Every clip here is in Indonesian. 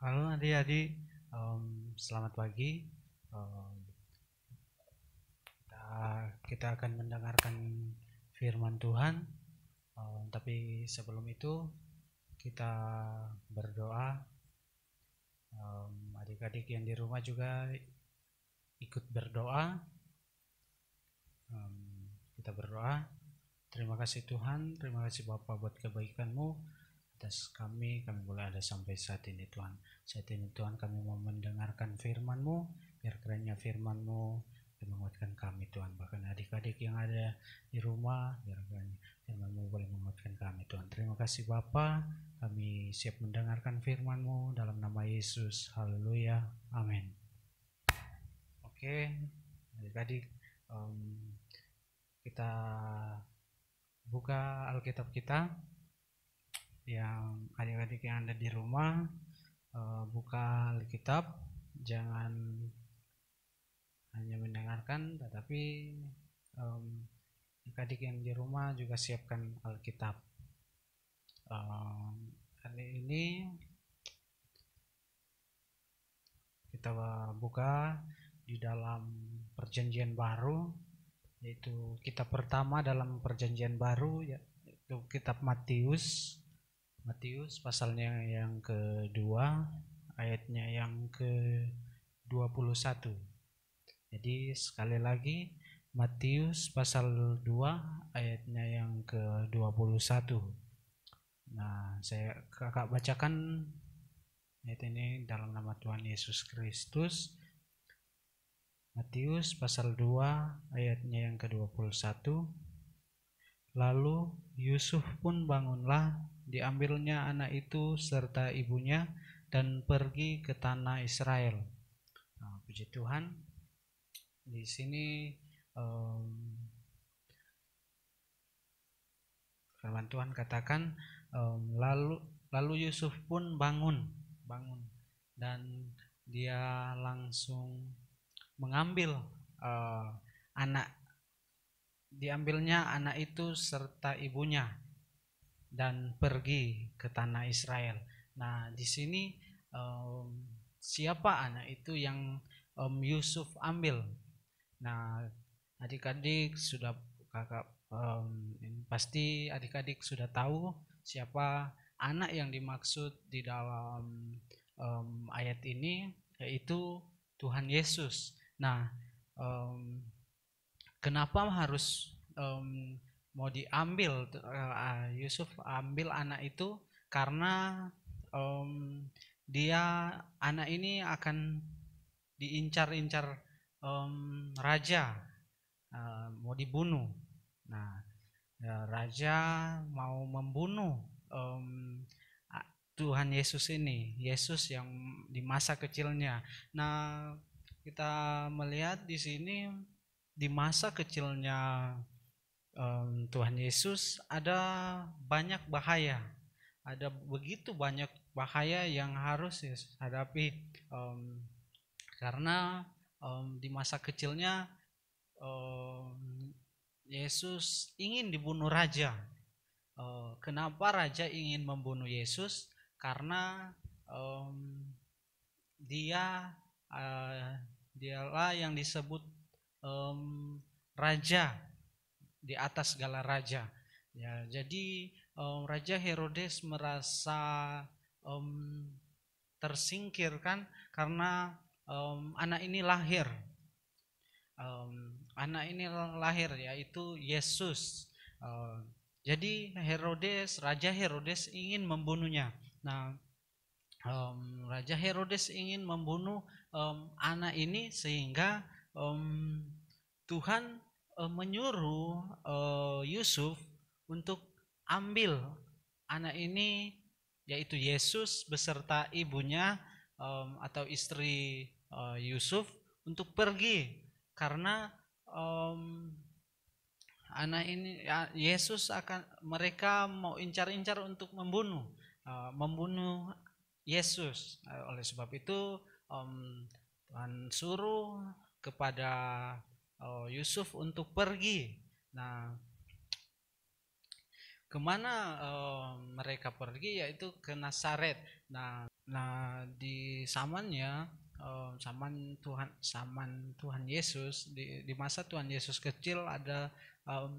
Halo adik-adik, selamat pagi. Em, kita akan mendengarkan firman Tuhan. Tapi sebelum itu kita berdoa. Adik-adik yang di rumah juga ikut berdoa. Kita berdoa. Terima kasih Tuhan, terima kasih Bapa buat kebaikan-Mu atas kami boleh ada sampai saat ini Tuhan. Saat ini Tuhan kami mau mendengarkan firman-Mu, biar kiranya firman-Mu menguatkan kami Tuhan. Bahkan adik-adik yang ada di rumah, biar kiranya firman-Mu boleh menguatkan kami Tuhan. Terima kasih Bapa, kami siap mendengarkan firman-Mu dalam nama Yesus. Haleluya, amin. Oke, adik-adik, kita buka Alkitab kita. Yang adik-adik yang ada di rumah, buka Alkitab, jangan hanya mendengarkan, tetapi adik-adik yang di rumah juga siapkan Alkitab. Hari ini kita buka di dalam Perjanjian Baru, yaitu kitab pertama dalam Perjanjian Baru, yaitu kitab Matius. Matius pasalnya yang kedua, ayatnya yang ke-21. Jadi sekali lagi, Matius pasal 2 ayatnya yang ke-21. Nah, kakak bacakan ayat ini dalam nama Tuhan Yesus Kristus. Matius pasal 2 ayatnya yang ke-21. Lalu Yusuf pun bangunlah, diambilnya anak itu serta ibunya dan pergi ke tanah Israel. Nah, puji Tuhan. Di sini firman Tuhan katakan, lalu Yusuf pun bangun dan dia langsung mengambil diambilnya anak itu serta ibunya dan pergi ke tanah Israel. Nah, di sini siapa anak itu yang Yusuf ambil? Nah, adik-adik sudah pasti adik-adik sudah tahu siapa anak yang dimaksud di dalam ayat ini, yaitu Tuhan Yesus. Nah, kenapa harus mau diambil? Yusuf ambil anak itu karena anak ini akan diincar-incar raja, mau dibunuh. Nah, raja mau membunuh Tuhan Yesus ini, Yesus yang di masa kecilnya. Nah, kita melihat di sini di masa kecilnya Tuhan Yesus ada banyak bahaya, ada begitu banyak bahaya yang harus Yesus hadapi, karena di masa kecilnya Yesus ingin dibunuh raja. Kenapa raja ingin membunuh Yesus? Karena dialah yang disebut raja di atas segala raja. Ya, jadi Raja Herodes merasa tersingkirkan karena anak ini lahir. Anak ini lahir yaitu Yesus. Jadi Raja Herodes ingin membunuhnya. Nah, Raja Herodes ingin membunuh anak ini sehingga Tuhan menyuruh Yusuf untuk ambil anak ini, yaitu Yesus beserta ibunya atau istri Yusuf, untuk pergi karena anak ini Yesus mereka mau incar-incar untuk membunuh Yesus. Oleh sebab itu Tuhan suruh kepada Yusuf untuk pergi. Nah, kemana mereka pergi, yaitu ke Nazaret. Nah, di zamannya zaman Tuhan Yesus, di masa Tuhan Yesus kecil ada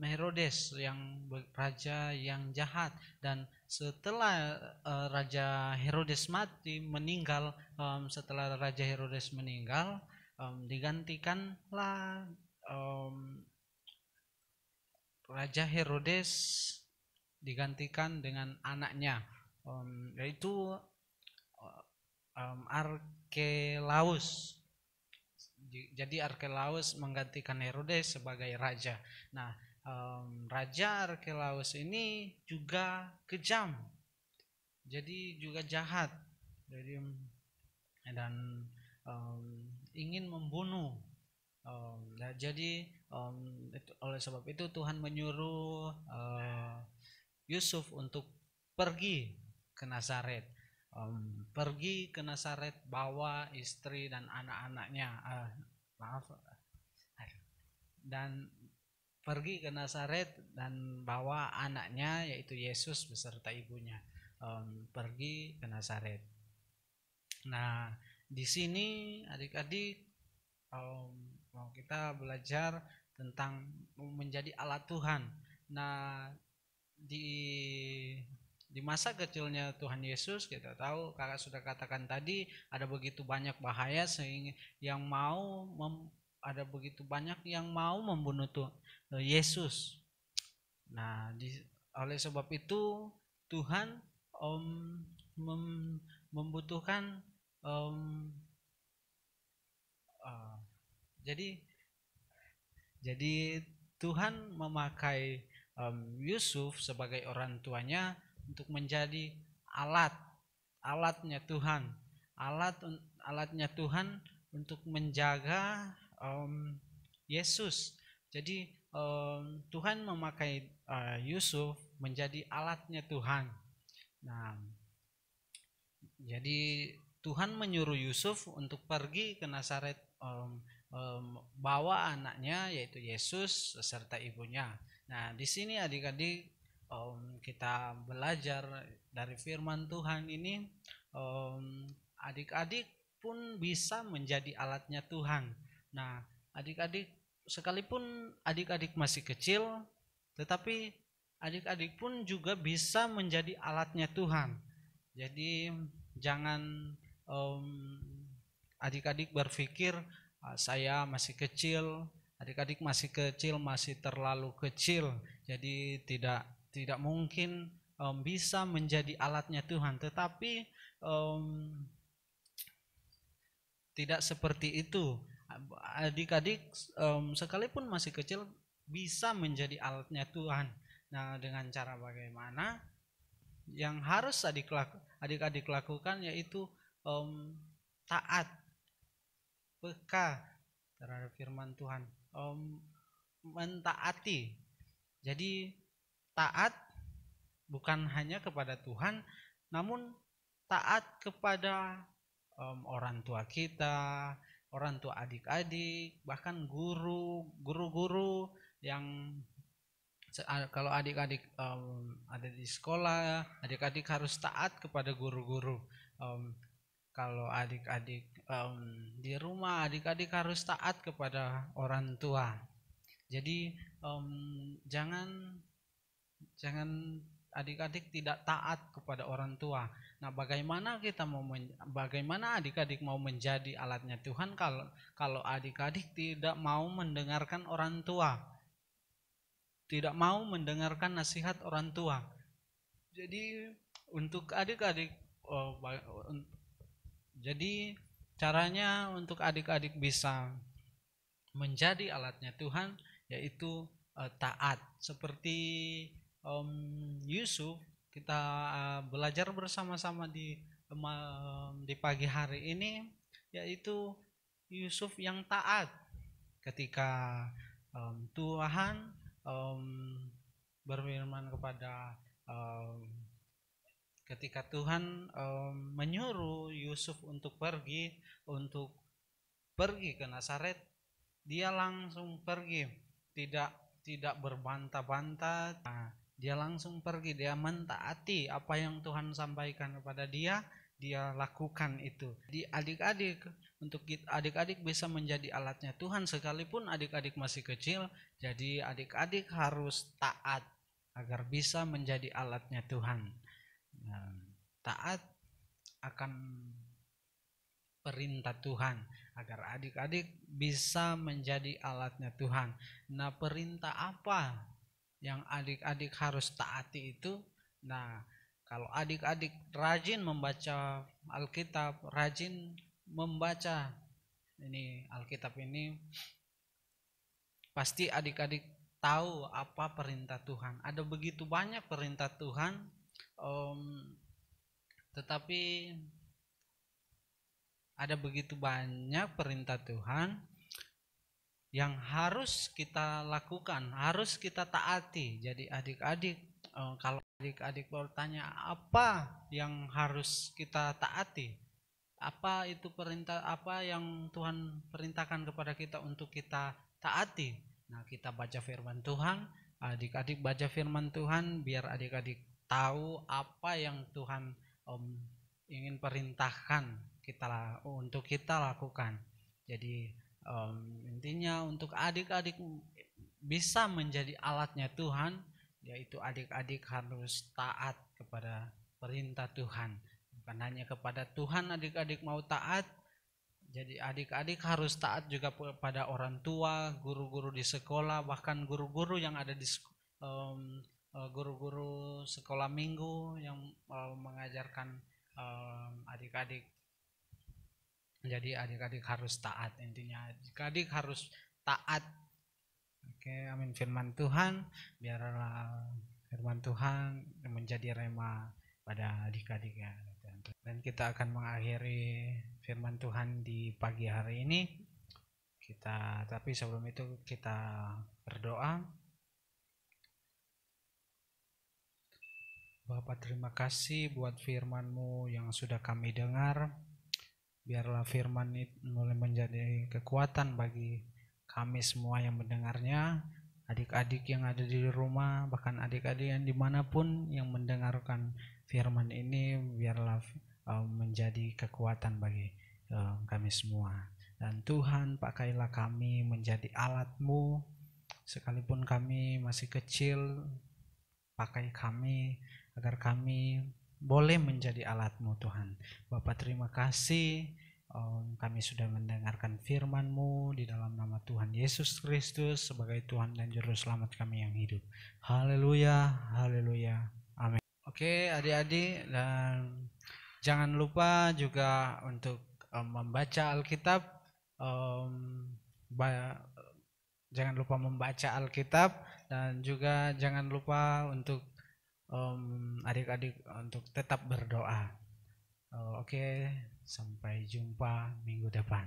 Herodes yang raja yang jahat, dan setelah Raja Herodes meninggal, setelah Raja Herodes meninggal, digantikanlah Raja Herodes digantikan dengan anaknya, yaitu Arkelaus. Jadi Arkelaus menggantikan Herodes sebagai raja. Nah, Raja Arkelaus ini juga kejam, jadi juga jahat, dan ingin membunuh. Jadi oleh sebab itu Tuhan menyuruh Yusuf untuk pergi ke Nazaret. Pergi ke Nazaret, bawa istri dan anak-anaknya. Dan pergi ke Nazaret dan bawa anaknya, yaitu Yesus beserta ibunya. Pergi ke Nazaret. Nah, di sini adik-adik mau kita belajar tentang menjadi alat Tuhan. Nah, di masa kecilnya Tuhan Yesus, kita tahu, kakak sudah katakan tadi, ada begitu banyak bahaya sehingga ada begitu banyak yang mau membunuh Yesus. Nah, oleh sebab itu Tuhan membutuhkan jadi Tuhan memakai Yusuf sebagai orang tuanya untuk menjadi alatnya Tuhan, alatnya Tuhan untuk menjaga Yesus. Jadi Tuhan memakai Yusuf menjadi alatnya Tuhan. Nah, jadi Tuhan menyuruh Yusuf untuk pergi ke Nazaret, bawa anaknya yaitu Yesus serta ibunya. Nah, di sini adik-adik kita belajar dari firman Tuhan ini, adik-adik pun bisa menjadi alatnya Tuhan. Nah, adik-adik sekalipun adik-adik masih kecil, tetapi adik-adik pun juga bisa menjadi alatnya Tuhan. Jadi jangan adik-adik berpikir saya masih kecil, adik-adik masih kecil, masih terlalu kecil, jadi tidak mungkin bisa menjadi alatnya Tuhan. Tetapi tidak seperti itu. Adik-adik sekalipun masih kecil bisa menjadi alatnya Tuhan. Nah, dengan cara bagaimana? Yang harus adik-adik lakukan yaitu taat, peka terhadap firman Tuhan, mentaati. Jadi taat bukan hanya kepada Tuhan, namun taat kepada orang tua kita, orang tua adik-adik, bahkan guru-guru yang kalau adik-adik ada di sekolah, adik-adik harus taat kepada guru-guru. Kalau adik-adik di rumah, adik-adik harus taat kepada orang tua. Jadi jangan adik-adik tidak taat kepada orang tua. Nah, bagaimana adik-adik mau menjadi alatnya Tuhan kalau adik-adik tidak mau mendengarkan orang tua, tidak mau mendengarkan nasihat orang tua. Jadi untuk adik-adik, jadi caranya untuk adik-adik bisa menjadi alatnya Tuhan yaitu taat. Seperti Yusuf, kita belajar bersama-sama di pagi hari ini, yaitu Yusuf yang taat ketika Tuhan berfirman ketika Tuhan menyuruh Yusuf untuk pergi ke Nazaret, dia langsung pergi, tidak berbantah-bantah. dia langsung pergi, dia mentaati apa yang Tuhan sampaikan kepada dia, dia lakukan itu. Jadi adik-adik, untuk adik-adik bisa menjadi alatnya Tuhan sekalipun adik-adik masih kecil, jadi adik-adik harus taat agar bisa menjadi alatnya Tuhan. Nah, taat akan perintah Tuhan agar adik-adik bisa menjadi alatnya Tuhan. Nah, perintah apa yang adik-adik harus taati itu? Nah, kalau adik-adik rajin membaca Alkitab, rajin membaca ini Alkitab ini, pasti adik-adik tahu apa perintah Tuhan. Ada begitu banyak perintah Tuhan, tetapi ada begitu banyak perintah Tuhan yang harus kita lakukan, harus kita taati. Jadi adik-adik, kalau adik-adik bertanya apa yang harus kita taati, apa itu perintah, apa yang Tuhan perintahkan kepada kita untuk kita taati. Nah, kita baca firman Tuhan, adik-adik baca firman Tuhan biar adik-adik tahu apa yang Tuhan ingin perintahkan kita untuk kita lakukan. Jadi intinya untuk adik-adik bisa menjadi alatnya Tuhan, yaitu adik-adik harus taat kepada perintah Tuhan. Bukan hanya kepada Tuhan adik-adik mau taat, jadi adik-adik harus taat juga pada orang tua, guru-guru di sekolah, bahkan guru-guru yang ada di guru-guru sekolah minggu yang mengajarkan adik-adik. Jadi adik-adik harus taat, intinya adik-adik harus taat. Oke, amin. Firman Tuhan, biarlah firman Tuhan menjadi rema pada adik-adik ya. Dan kita akan mengakhiri firman Tuhan di pagi hari ini. Tapi sebelum itu kita berdoa. Bapak, terima kasih buat firman-Mu yang sudah kami dengar. Biarlah firman itu mulai menjadi kekuatan bagi kami semua yang mendengarnya, adik-adik yang ada di rumah, bahkan adik-adik yang dimanapun yang mendengarkan firman ini, biarlah menjadi kekuatan bagi kami semua. Dan Tuhan, pakailah kami menjadi alat-Mu, sekalipun kami masih kecil, pakai kami agar kami boleh menjadi alat-Mu Tuhan. Bapak, terima kasih kami sudah mendengarkan firman-Mu di dalam nama Tuhan Yesus Kristus sebagai Tuhan dan Juru Selamat kami yang hidup. Haleluya, haleluya, amin. Oke adik-adik, dan jangan lupa juga untuk membaca Alkitab. Jangan lupa membaca Alkitab, dan juga jangan lupa untuk adik-adik untuk tetap berdoa. Oke, sampai jumpa minggu depan.